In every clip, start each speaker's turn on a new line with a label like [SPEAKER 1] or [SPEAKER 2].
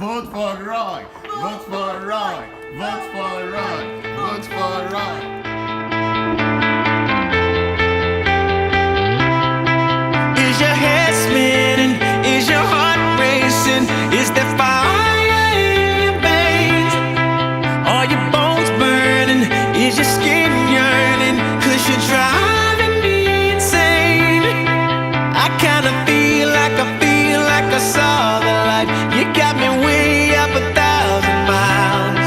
[SPEAKER 1] Vote for Roy. Vote for Roy. Vote for Roy. Vote for Roy.
[SPEAKER 2] Is your head spinning? Is your heart racing? Is there fire in your veins? Are your bones burning? Is your skin yearning? 'Cause you're driving me insane. I kinda feel like I saw the light. You got me way up 1,000 miles.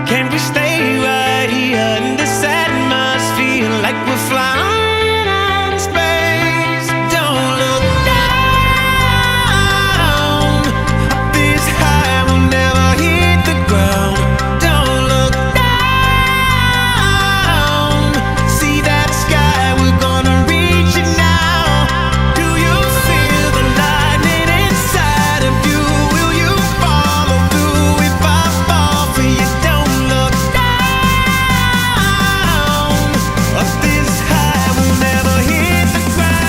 [SPEAKER 2] Can we stay right here in this atmosphere like we're flying out of space? Don't look down. This high will never hit the ground. Don't look down. See that sky, we're gonna reach it now. Do you feel the lightning inside of you? Will you follow through if I fall for you? Don't look down. Up this high, we'll never hit the ground.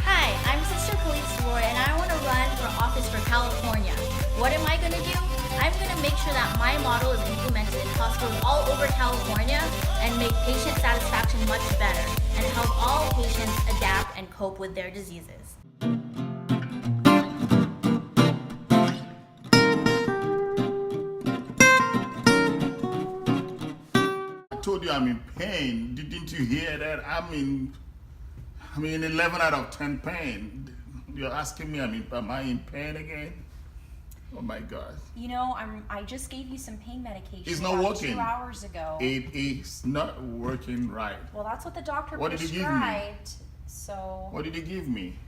[SPEAKER 3] Hi, I'm Sister Callista Roy, and I want to run for office for California. What am I going to do? I'm going to make sure that my model is implemented in hospitals all over California and make patient satisfaction much better and help all patients adapt and cope with their diseases.
[SPEAKER 1] I told you I'm in pain. Didn't you hear that? I'm in 11 out of 10 pain. You're asking me, am I in pain again? Oh my God.
[SPEAKER 4] You know, I just gave you some pain medication
[SPEAKER 1] It's not
[SPEAKER 4] about
[SPEAKER 1] working.
[SPEAKER 4] 2 hours ago.
[SPEAKER 1] It is not working right.
[SPEAKER 4] Well, that's what the doctor
[SPEAKER 1] What did he give me?
[SPEAKER 4] prescribed. So,
[SPEAKER 1] What did he give me?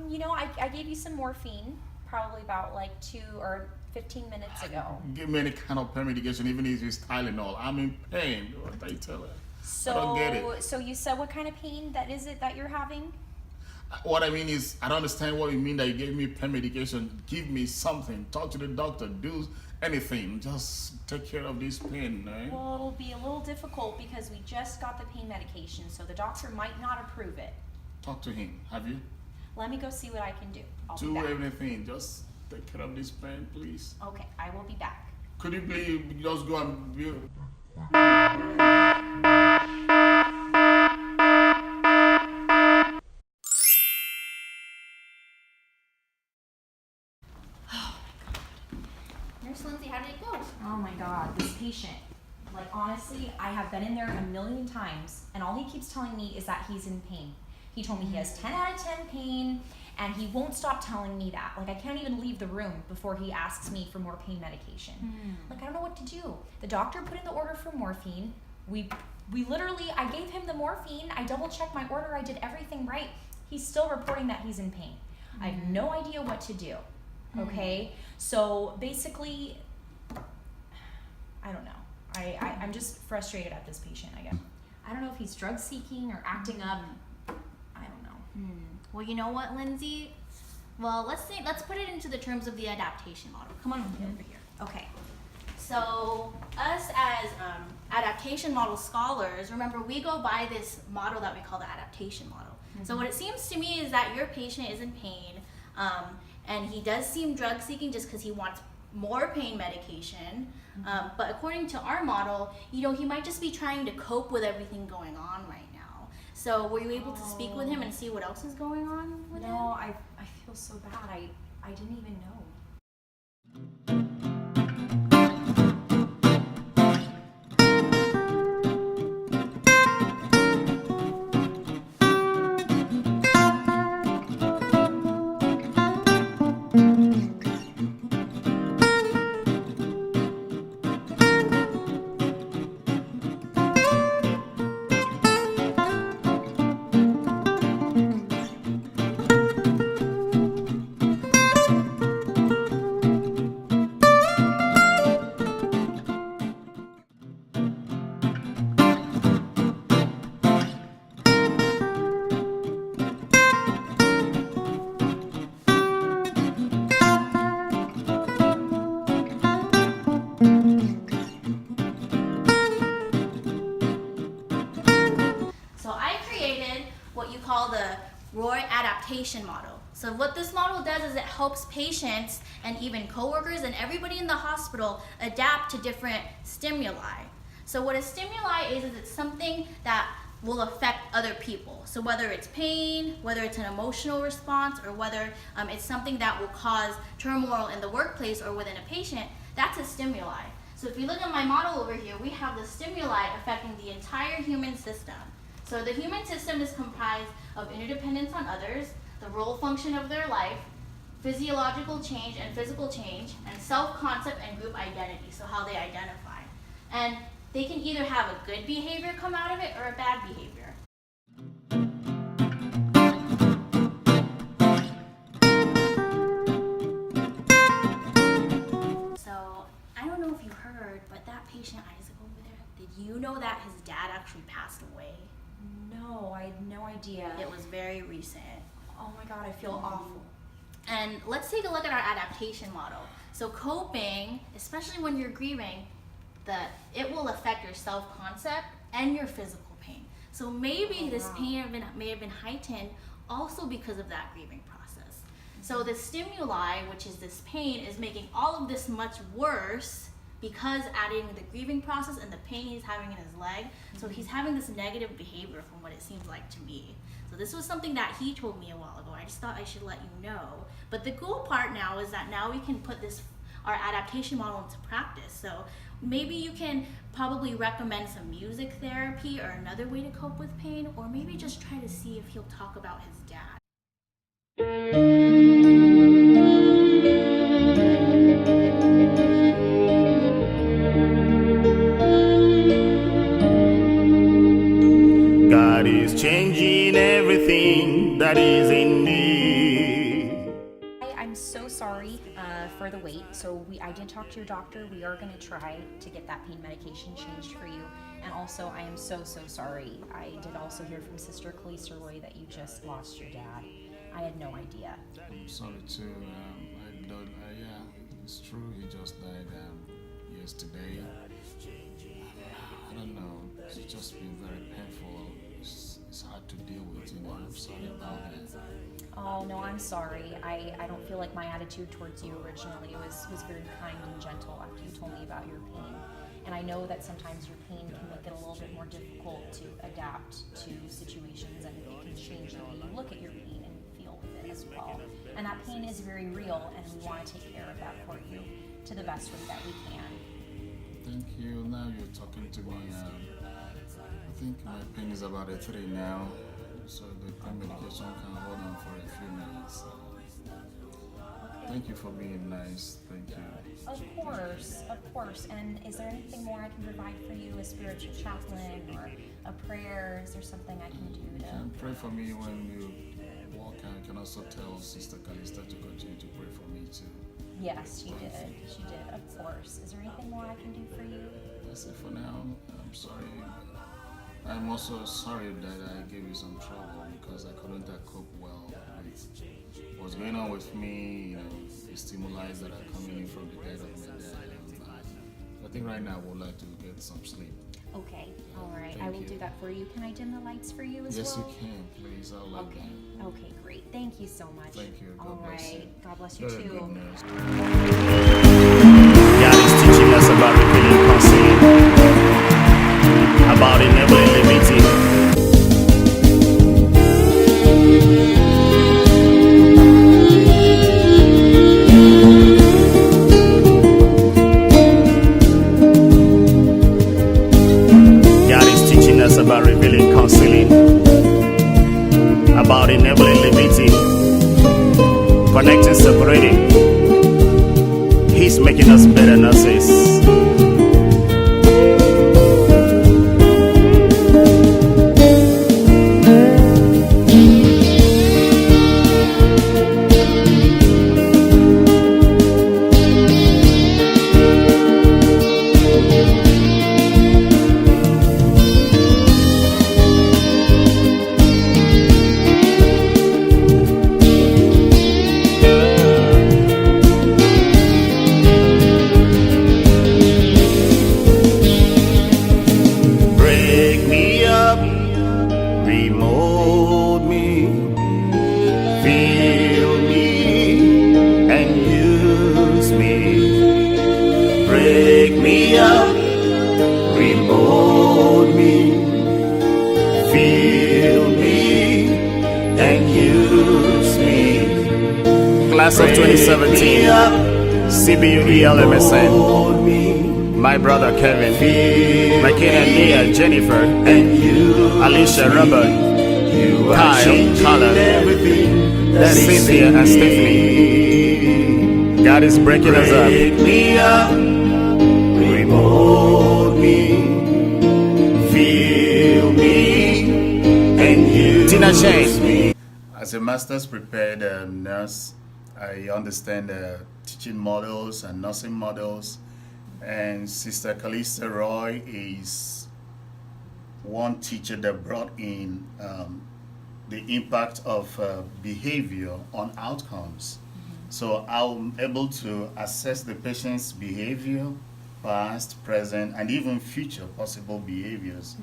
[SPEAKER 4] you know, I gave you some morphine probably about like 2 or 15 minutes ago.
[SPEAKER 1] Give me any kind of pain medication, even if it's Tylenol. I'm in pain. What did I tell her?
[SPEAKER 4] So,
[SPEAKER 1] I don't get it.
[SPEAKER 4] So you said what kind of pain that is it that you're having?
[SPEAKER 1] What I mean is, I don't understand what you mean that you gave me pain medication. Give me something. Talk to the doctor. Do anything. Just take care of this pain, right?
[SPEAKER 4] Well, it'll be a little difficult because we just got the pain medication, so the doctor might not approve it.
[SPEAKER 1] Talk to him. Have you?
[SPEAKER 4] Let me go see what I can do. I'll be
[SPEAKER 1] Do
[SPEAKER 4] back.
[SPEAKER 1] everything. Just take care of this pain, please.
[SPEAKER 4] Okay, I will be back.
[SPEAKER 1] Could you please just go and view?
[SPEAKER 3] Nurse Lindsay, how did it go?
[SPEAKER 4] Oh my God, this patient. Like honestly, I have been in there a million times and all he keeps telling me is that he's in pain. He told me he has 10 out of 10 pain and he won't stop telling me that. Like I can't even leave the room before he asks me for more pain medication. Like I don't know what to do. The doctor put in the order for morphine. We literally, I gave him the morphine. I double checked my order. I did everything right. He's still reporting that he's in pain. I have no idea what to do. Okay, so basically, I don't know. I'm just frustrated at this patient, I guess. I don't know if he's drug seeking or acting up. I don't know.
[SPEAKER 3] Well, you know what, Lindsay? Well, let's put it into the terms of the adaptation model. Come on over here. Okay. So us as adaptation model scholars, remember we go by this model that we call the adaptation model. So what it seems to me is that your patient is in pain, and he does seem drug seeking just because he wants more pain medication. But according to our model, you know, he might just be trying to cope with everything going on right now. So were you able to speak with him and see what else is going on with him?
[SPEAKER 4] No, I feel so bad. I didn't even know.
[SPEAKER 3] adaptation model. So what this model does is it helps patients and even coworkers and everybody in the hospital adapt to different stimuli. So what a stimuli is it's something that will affect other people. So whether it's pain, whether it's an emotional response, or whether it's something that will cause turmoil in the workplace or within a patient, that's a stimuli. So if you look at my model over here, we have the stimuli affecting the entire human system. So the human system is comprised of interdependence on others, the role function of their life, physiological change and physical change, and self-concept and group identity, so how they identify. And they can either have a good behavior come out of it or a bad behavior. So I don't know if you heard, but that patient Isaac over there, did you know that his dad actually passed away?
[SPEAKER 4] No, I had no idea.
[SPEAKER 3] It was very recent.
[SPEAKER 4] Oh my God, I feel awful.
[SPEAKER 3] And let's take a look at our adaptation model. So coping, especially when you're grieving, it will affect your self-concept and your physical pain. So maybe this pain may have been heightened also because of that grieving process. So the stimuli, which is this pain, is making all of this much worse because adding the grieving process and the pain he's having in his leg. So he's having this negative behavior from what it seems like to me. So this was something that he told me a while ago. I just thought I should let you know. But the cool part now is that now we can put our adaptation model into practice. So maybe you can probably recommend some music therapy or another way to cope with pain, or maybe just try to see if he'll talk about his dad.
[SPEAKER 1] God is changing everything that is in me.
[SPEAKER 4] I'm so sorry for the wait. So I did talk to your doctor. We are going to try to get that pain medication changed for you. And also, I am so sorry. I did also hear from Sister Callista Roy that you just lost your dad. I had no idea.
[SPEAKER 1] I'm sorry too. Yeah, it's true. He just died yesterday. I don't know. It's just been very painful. It's hard to deal with, I'm sorry about that.
[SPEAKER 4] Oh, no, I'm sorry. I don't feel like my attitude towards you originally was very kind and gentle after you told me about your pain. And I know that sometimes your pain can make it a little bit more difficult to adapt to situations, and it can change the way you look at your pain and feel with it as well. And that pain is very real, and we want to take care of that for you to the best way that we can.
[SPEAKER 1] Thank you. Now you're talking to me. I think my pain is about a 3 now, so the pain medication can hold on for a few minutes. Thank you for being nice. Thank you.
[SPEAKER 4] Of course. And is there anything more I can provide for you, a spiritual chaplain or a prayer? Is there something I can do
[SPEAKER 1] You can pray for me when you walk, and you can also tell Sister Callista to continue to pray for me too.
[SPEAKER 4] Yes, she did, of course. Is there anything more I can do for you?
[SPEAKER 1] That's it for now. I'm sorry. I'm also sorry that I gave you some trouble because I couldn't cope well with what's going on with me, the stimuli that are coming in from the death of my dad. I think right now I would like to get some sleep.
[SPEAKER 4] Okay, all right.
[SPEAKER 1] Thank
[SPEAKER 4] I will
[SPEAKER 1] you.
[SPEAKER 4] do that for you. Can I dim the lights for you as
[SPEAKER 1] Yes,
[SPEAKER 4] well?
[SPEAKER 1] you can, please. I'll like that.
[SPEAKER 4] Okay, great. Thank you so much.
[SPEAKER 1] Thank you. God
[SPEAKER 4] All
[SPEAKER 1] bless
[SPEAKER 4] right.
[SPEAKER 1] you.
[SPEAKER 4] God bless you
[SPEAKER 1] You're a
[SPEAKER 4] too.
[SPEAKER 1] good nurse. God is teaching us about revealing counseling, about enabling limiting. God is teaching us about revealing counseling, about enabling limiting, connecting, separating. He's making us better nurses. Class of 2017, CBU ELMSN. My brother Kevin, McKenna, Nia, Jennifer, Alicia, Robert, Kyle, Colin, Cynthia, and Stephanie. God is breaking us up. Remold me, feel me, and use Tina Shane. As a master's prepared nurse, I understand teaching models and nursing models. And Sister Callista Roy is one teacher that brought in the impact of behavior on outcomes. So I'm able to assess the patient's behavior, past, present, and even future possible behaviors.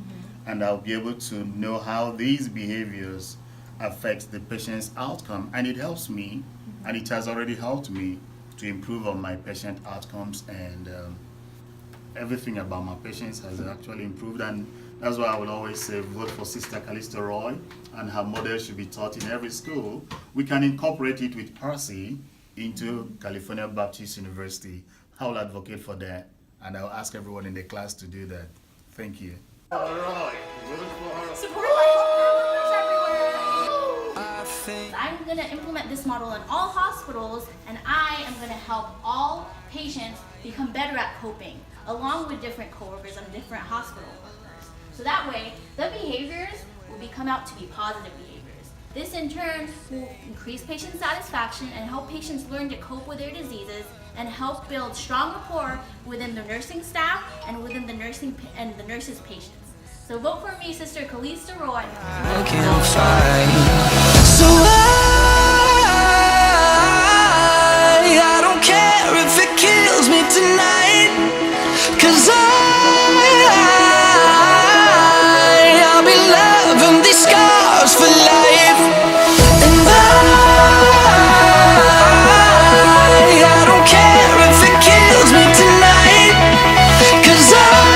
[SPEAKER 1] And I'll be able to know how these behaviors affect the patient's outcome. And it helps me, and it has already helped me to improve on my patient outcomes, and everything about my patients has actually improved. And that's why I will always say vote for Sister Callista Roy, and her model should be taught in every school. We can incorporate it with Percy into California Baptist University. I will advocate for that, and I'll ask everyone in the class to do that. Thank you. All right, vote for her.
[SPEAKER 3] Support my everywhere. I'm going to implement this model in all hospitals, and I am going to help all patients become better at coping, along with different coworkers and different hospital workers. So that way, the behaviors will become out to be positive behaviors. This in turn will increase patient satisfaction and help patients learn to cope with their diseases, and help build strong rapport within the nursing staff and within the nursing and the nurses' patients. So vote for me, Sister Callista Roy.
[SPEAKER 2] So I don't care if it kills me tonight, 'cause I'll be loving these scars for life. And I don't care if it kills me tonight, 'cause I'll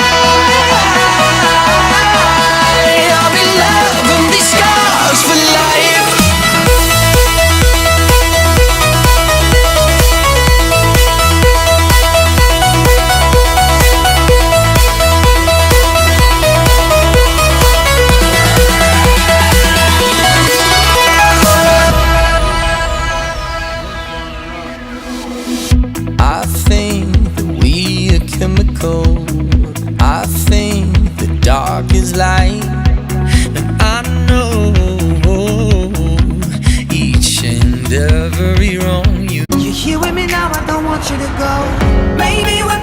[SPEAKER 2] be loving these scars for life. I think that we are chemical. I think the dark is light. And I know each and every wrong you're here with me now, I don't want you to go. Maybe we're